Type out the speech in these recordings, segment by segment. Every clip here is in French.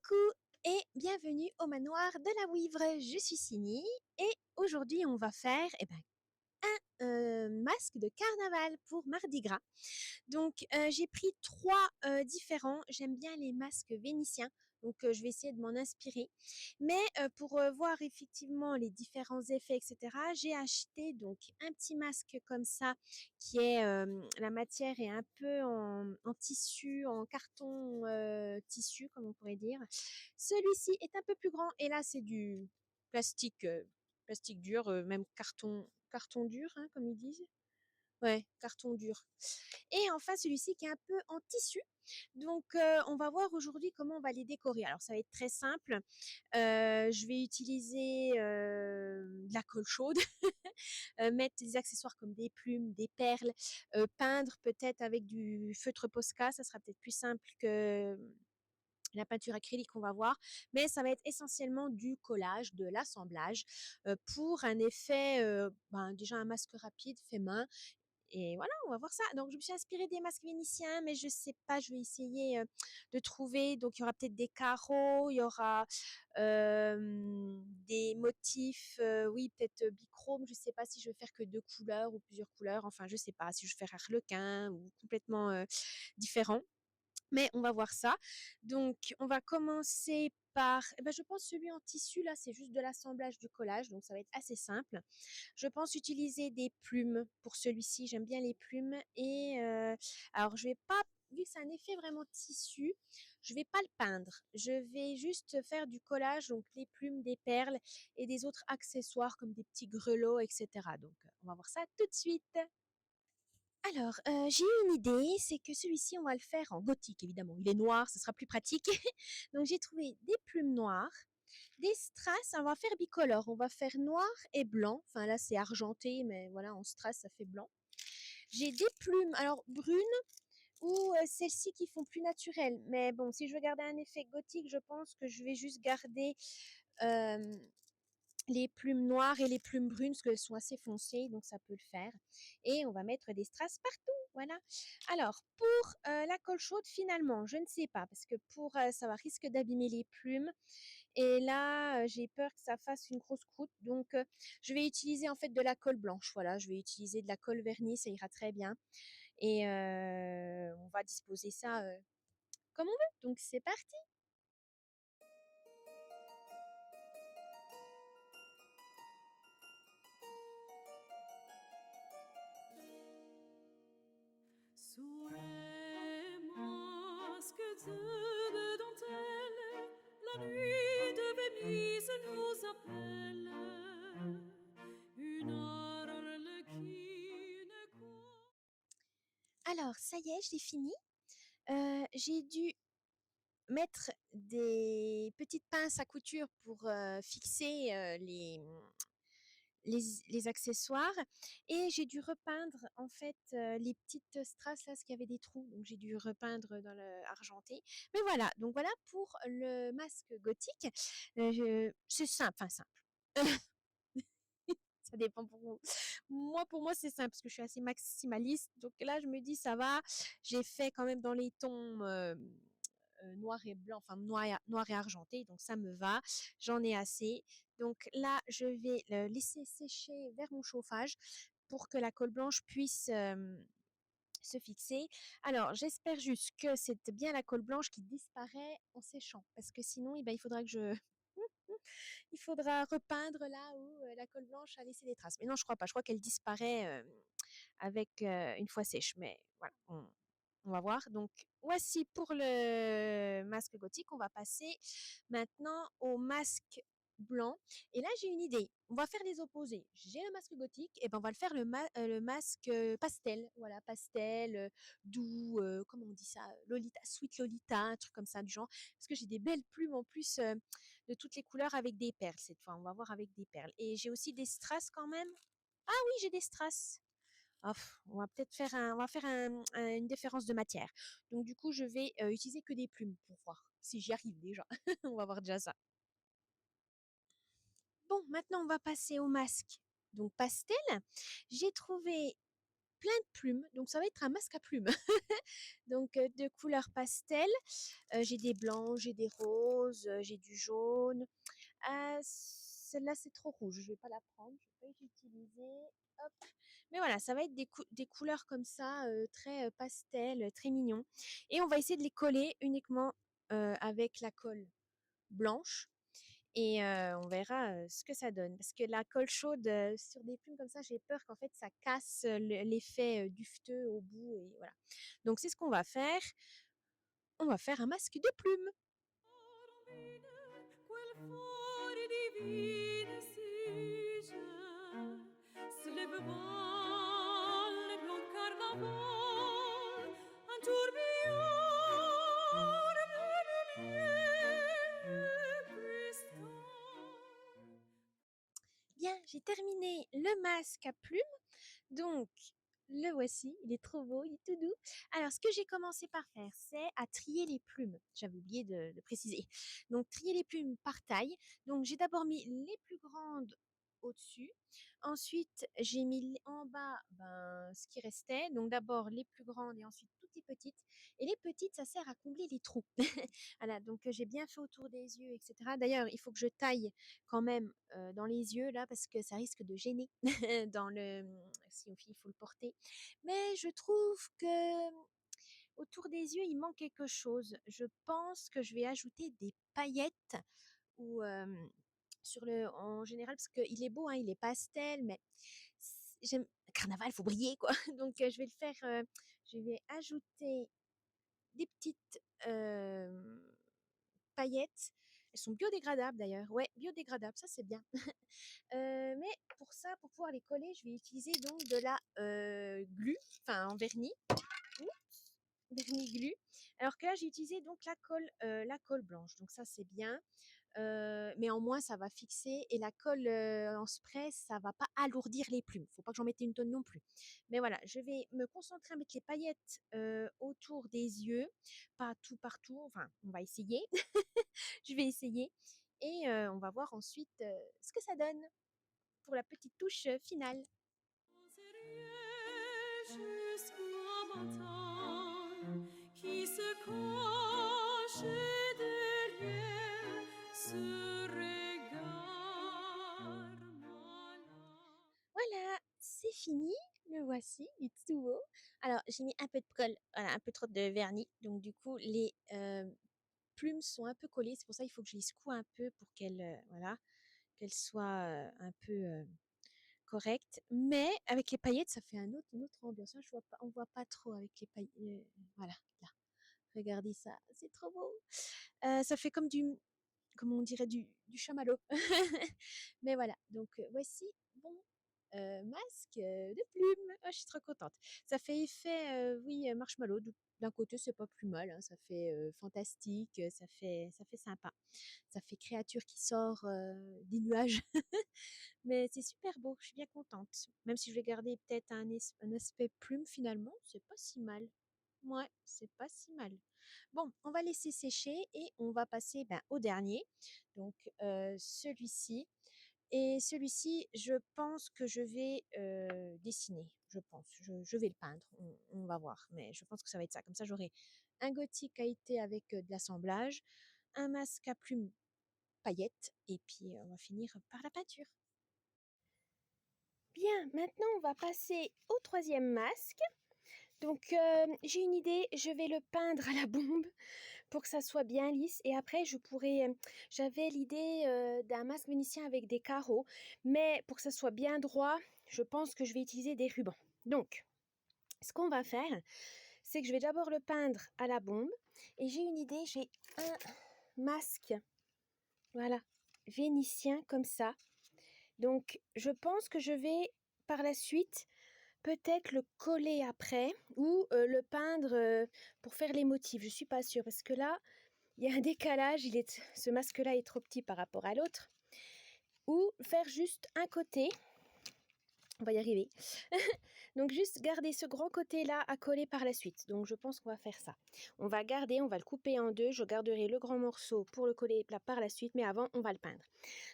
Coucou et bienvenue au manoir de la Ouivre. Je suis Sini et aujourd'hui on va faire un masque de carnaval pour Mardi Gras. Donc j'ai pris trois différents. J'aime bien les masques vénitiens. Donc je vais essayer de m'en inspirer. Mais pour voir effectivement les différents effets, etc., j'ai acheté donc un petit masque comme ça qui est la matière est un peu en tissu, en carton tissu, comme on pourrait dire. Celui-ci est un peu plus grand et là c'est du plastique, plastique dur, même carton dur, hein, comme ils disent. Ouais, carton dur. Et enfin celui-ci qui est un peu en tissu. Donc on va voir aujourd'hui comment on va les décorer. Alors ça va être très simple. Je vais utiliser de la colle chaude, mettre des accessoires comme des plumes, des perles, peindre peut-être avec du feutre Posca, ça sera peut-être plus simple que la peinture acrylique qu'on va voir, mais ça va être essentiellement du collage, de l'assemblage pour un effet, déjà un masque rapide fait main et voilà, on va voir ça. Donc, je me suis inspirée des masques vénitiens, mais je sais pas, je vais essayer de trouver. Donc, il y aura peut-être des carreaux, il y aura des motifs, oui, peut-être bichrome. Je sais pas si je vais faire que 2 couleurs ou plusieurs couleurs. Enfin, je sais pas si je vais faire harlequin ou complètement différent. Mais on va voir ça. Donc, on va commencer par, je pense celui en tissu, là, c'est juste de l'assemblage du collage, donc ça va être assez simple. Je pense utiliser des plumes pour celui-ci, j'aime bien les plumes. Et alors, je vais pas, vu que c'est un effet vraiment tissu, je vais pas le peindre. Je vais juste faire du collage, donc les plumes, des perles et des autres accessoires comme des petits grelots, etc. Donc, on va voir ça tout de suite. Alors, j'ai eu une idée, c'est que celui-ci, on va le faire en gothique, évidemment. Il est noir, ce sera plus pratique. Donc, j'ai trouvé des plumes noires, des strass, on va faire bicolore. On va faire noir et blanc. Enfin, là, c'est argenté, mais voilà, en strass, ça fait blanc. J'ai des plumes, alors brunes ou celles-ci qui font plus naturelles. Mais bon, si je veux garder un effet gothique, je pense que je vais juste garder euh, les plumes noires et les plumes brunes parce qu'elles sont assez foncées, donc ça peut le faire. Et on va mettre des strass partout, voilà. Alors, pour la colle chaude, finalement, je ne sais pas, parce que pour ça va risque d'abîmer les plumes. Et là, j'ai peur que ça fasse une grosse croûte, donc je vais utiliser en fait de la colle blanche, voilà. Je vais utiliser de la colle vernis, ça ira très bien. Et on va disposer ça comme on veut, donc c'est parti. Sous les masques de dentelle, la nuit de Venise nous appelle. Une arlequine Alors, ça y est, j'ai fini. J'ai dû mettre des petites pinces à couture pour fixer les accessoires et j'ai dû repeindre en fait les petites strass là, ce qu'il y avait des trous, donc j'ai dû repeindre dans le argenté. Mais voilà, donc voilà pour le masque gothique. C'est simple, enfin simple. Ça dépend pour vous. Moi, pour moi, c'est simple parce que je suis assez maximaliste. Donc là, je me dis, ça va. J'ai fait quand même dans les tons noir et blanc, enfin noir et argenté, donc ça me va, j'en ai assez. Donc là, je vais le laisser sécher vers mon chauffage pour que la colle blanche puisse se fixer. Alors, j'espère juste que c'est bien la colle blanche qui disparaît en séchant, parce que sinon, il faudra que je... il faudra repeindre là où la colle blanche a laissé des traces. Mais non, je crois pas. Je crois qu'elle disparaît avec une fois sèche. Mais voilà, on va voir. Donc, voici pour le masque gothique. On va passer maintenant au masque blanc. Et là, j'ai une idée. On va faire les opposés. J'ai le masque gothique, et ben on va le faire le masque pastel. Voilà, pastel, doux, comment on dit ça, Lolita, sweet Lolita, un truc comme ça du genre. Parce que j'ai des belles plumes en plus de toutes les couleurs avec des perles cette fois. On va voir avec des perles. Et j'ai aussi des strass quand même. Ah oui, j'ai des strass. Ah, on va peut-être faire une différence de matière. Donc du coup, je vais utiliser que des plumes pour voir si j'y arrive déjà. On va voir déjà ça. Bon, maintenant on va passer au masque. Donc pastel, j'ai trouvé plein de plumes. Donc ça va être un masque à plumes. Donc de couleur pastel. J'ai des blancs, j'ai des roses, j'ai du jaune. Celle-là, c'est trop rouge. Je vais pas la prendre. Je vais pas l'utiliser. Hop. Mais voilà, ça va être des couleurs comme ça, très pastel, très mignon. Et on va essayer de les coller uniquement avec la colle blanche. Et on verra ce que ça donne. Parce que la colle chaude sur des plumes comme ça, j'ai peur qu'en fait ça casse l'effet dufteux au bout. Et voilà. Donc c'est ce qu'on va faire. On va faire un masque de plumes. Quel fori divine sige se levava le blond carnaval un tourbillon de lumière cristal. Bien, j'ai terminé le masque à plumes. Donc, le voici, il est trop beau, il est tout doux. Alors, ce que j'ai commencé par faire, c'est à trier les plumes. J'avais oublié de préciser. Donc, trier les plumes par taille. Donc, j'ai d'abord mis les plus grandes au-dessus. Ensuite, j'ai mis en bas ce qui restait. Donc, d'abord les plus grandes et ensuite toutes les petites. Et les petites, ça sert à combler les trous. Voilà, donc j'ai bien fait autour des yeux, etc. D'ailleurs, il faut que je taille quand même dans les yeux là parce que ça risque de gêner dans le si il faut le porter. Mais je trouve que autour des yeux, il manque quelque chose. Je pense que je vais ajouter des paillettes ou sur le en général parce qu'il est beau, hein, il est pastel, mais j'aime carnaval, faut briller quoi. Donc je vais le faire. Je vais ajouter des petites paillettes. Elles sont biodégradables d'ailleurs. Ouais, biodégradables, ça c'est bien. Mais pour ça, pour pouvoir les coller, je vais utiliser donc de la glu, enfin en vernis. Oups, vernis glu. Alors que là, j'ai utilisé donc la colle blanche. Donc ça, c'est bien. Mais en moins, ça va fixer. Et la colle en spray, ça va pas alourdir les plumes. Faut pas que j'en mette une tonne non plus. Mais voilà, je vais me concentrer à mettre les paillettes autour des yeux. Pas tout partout. Enfin, on va essayer. Je vais essayer. Et on va voir ensuite ce que ça donne pour la petite touche finale. Jusqu'au matin qui se cache derrière ce regard malin. Voilà, c'est fini. Le voici, il est tout beau. Alors, j'ai mis un peu de colle, voilà, un peu trop de vernis. Donc, du coup, les plumes sont un peu collées. C'est pour ça qu'il faut que je les secoue un peu pour voilà, qu'elles soient un peu correctes. Mais avec les paillettes, ça fait une autre ambiance. Hein. On voit pas trop avec les paillettes. Voilà, là. Regardez ça, c'est trop beau. Ça fait comme on dirait, du chamallow. Mais voilà, donc voici mon masque de plumes. Oh, je suis trop contente. Ça fait effet, oui, marshmallow. D'un côté, c'est pas plus mal. Hein, ça fait fantastique, ça fait sympa. Ça fait créature qui sort des nuages. Mais c'est super beau, je suis bien contente. Même si je vais garder peut-être un aspect plume finalement, c'est pas si mal. Ouais, c'est pas si mal. Bon, on va laisser sécher et on va passer au dernier. Donc celui-ci. Et celui-ci, je pense que je vais dessiner. Je pense. Je vais le peindre. On va voir. Mais je pense que ça va être ça. Comme ça, j'aurai un gothique été avec de l'assemblage, un masque à plumes paillettes. Et puis, on va finir par la peinture. Bien, maintenant, on va passer au troisième masque. Donc, j'ai une idée. Je vais le peindre à la bombe pour que ça soit bien lisse. Et après, j'avais l'idée d'un masque vénitien avec des carreaux. Mais pour que ça soit bien droit, je pense que je vais utiliser des rubans. Donc, ce qu'on va faire, c'est que je vais d'abord le peindre à la bombe. Et j'ai une idée, j'ai un masque, voilà, vénitien comme ça. Donc, je pense que je vais par la suite peut-être le coller après ou le peindre pour faire les motifs. Je suis pas sûre parce que là, il y a un décalage. Ce masque-là est trop petit par rapport à l'autre. Ou faire juste un côté. On va y arriver. Donc juste garder ce grand côté-là à coller par la suite. Donc je pense qu'on va faire ça. On va le couper en deux. Je garderai le grand morceau pour le coller là par la suite. Mais avant, on va le peindre.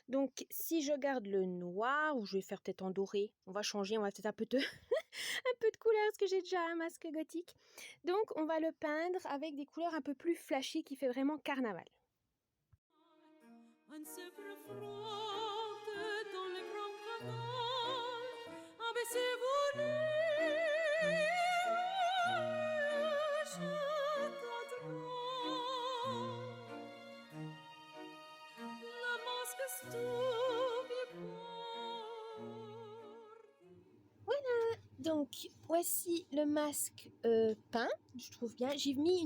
Donc si je garde le noir, ou je vais faire peut-être en doré. On va changer, on va peut-être un peu un peu de couleur parce que j'ai déjà un masque gothique. Donc on va le peindre avec des couleurs un peu plus flashy qui fait vraiment carnaval. On se frotte dans le grand canal. Ah, mais c'est voulu, je t'adore. Le masque stupide. Donc voici le masque peint, je trouve bien. J'ai mis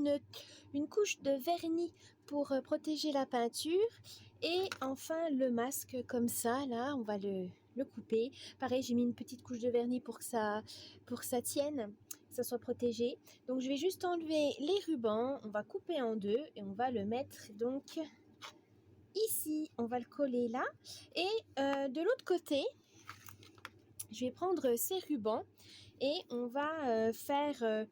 une couche de vernis pour protéger la peinture. Et enfin le masque comme ça, là, on va le couper. Pareil, j'ai mis une petite couche de vernis pour que ça tienne, que ça soit protégé. Donc je vais juste enlever les rubans, on va couper en deux et on va le mettre donc ici. On va le coller là. Et de l'autre côté, je vais prendre ces rubans et on va faire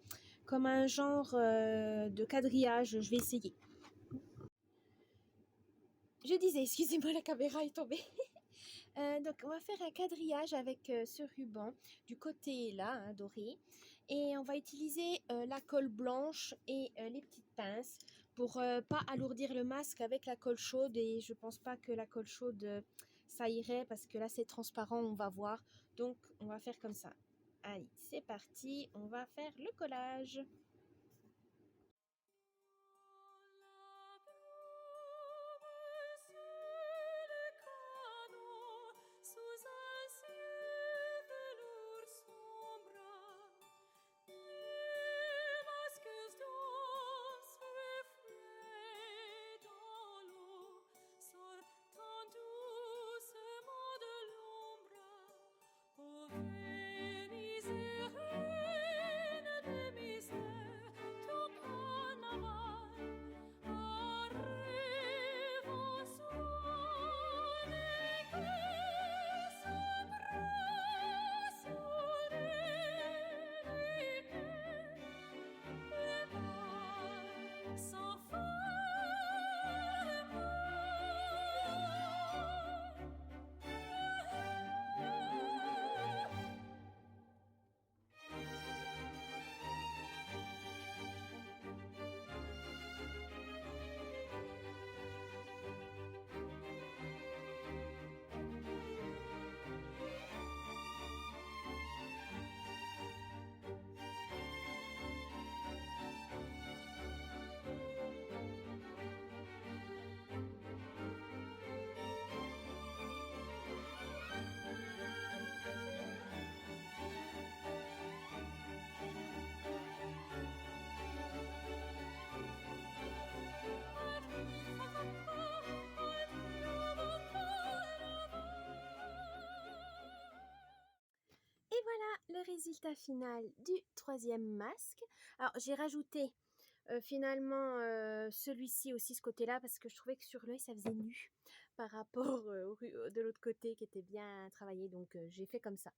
comme un genre de quadrillage. Je vais essayer. Je disais, excusez-moi, la caméra est tombée. Donc on va faire un quadrillage avec ce ruban du côté là, hein, doré. Et on va utiliser la colle blanche et les petites pinces pour pas alourdir le masque avec la colle chaude. Et je pense pas que la colle chaude ça irait parce que là c'est transparent, on va voir. Donc on va faire comme ça. Allez, c'est parti, on va faire le collage. Sous un ciel velours sombre, les masques dansent reflets dans l'eau, sortant doucement de l'ombre. Ô Venise, reine des mystères, ton carnaval arrive en soi, les cœurs s'embrassent sous les bal sans Et voilà le résultat final du troisième masque. Alors j'ai rajouté finalement celui-ci aussi, ce côté-là, parce que je trouvais que sur l'œil ça faisait nu par rapport de l'autre côté qui était bien travaillé. Donc j'ai fait comme ça.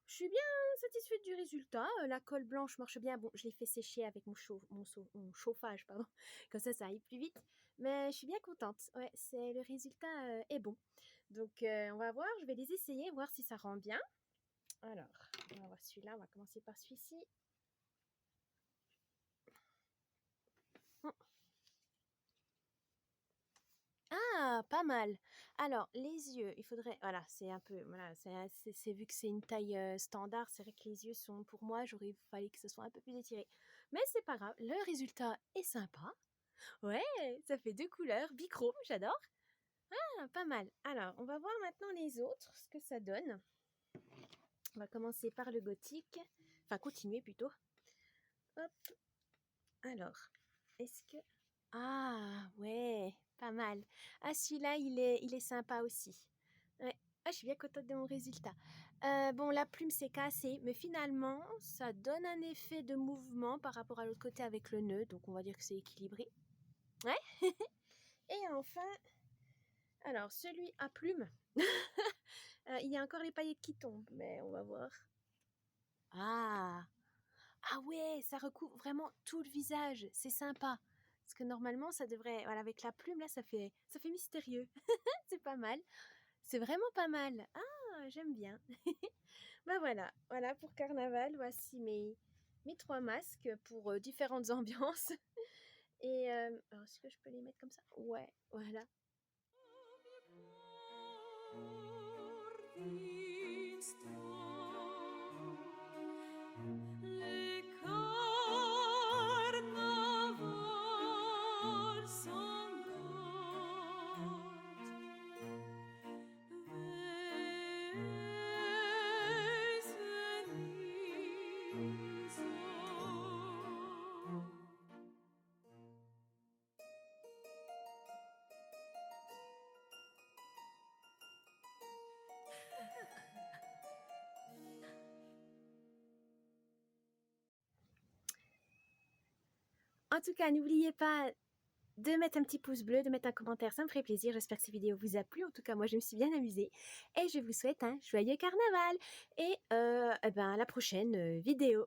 Je suis bien satisfaite du résultat. La colle blanche marche bien. Bon, je l'ai fait sécher avec mon chauffage, pardon. Comme ça aille plus vite. Mais je suis bien contente. Ouais, le résultat est bon. Donc, on va voir. Je vais les essayer, voir si ça rend bien. Alors, on va voir celui-là. On va commencer par celui-ci. Ah, pas mal. Alors, les yeux, il faudrait. Voilà, c'est un peu. Voilà, c'est vu que c'est une taille standard, c'est vrai que les yeux sont. Pour moi, j'aurais fallu que ce soit un peu plus étiré. Mais c'est pas grave. Le résultat est sympa. Ouais, ça fait 2 couleurs. Bichrome, j'adore. Ah, pas mal. Alors, on va voir maintenant les autres, ce que ça donne. On va commencer par le gothique. Enfin, continuer plutôt. Hop. Alors, est-ce que... Ah, ouais, pas mal. Ah, celui-là, il est sympa aussi. Ouais. Ah, je suis bien contente de mon résultat. Bon, la plume s'est cassée, mais finalement, ça donne un effet de mouvement par rapport à l'autre côté avec le nœud. Donc, on va dire que c'est équilibré. Ouais. Et enfin, alors, celui à plume. Il y a encore les paillettes qui tombent, mais on va voir. Ah, ah ouais, ça recouvre vraiment tout le visage. C'est sympa. Parce que normalement, ça devrait... Voilà, avec la plume, là, ça fait mystérieux. C'est pas mal. C'est vraiment pas mal. Ah, j'aime bien. Bah voilà pour carnaval, voici mes 3 masques pour, différentes ambiances et alors est-ce que je peux les mettre comme ça? Ouais, voilà. Les carnavals En tout cas, n'oubliez pas de mettre un petit pouce bleu, de mettre un commentaire, ça me ferait plaisir. J'espère que cette vidéo vous a plu. En tout cas, moi, je me suis bien amusée. Et je vous souhaite un joyeux carnaval. Et à la prochaine vidéo.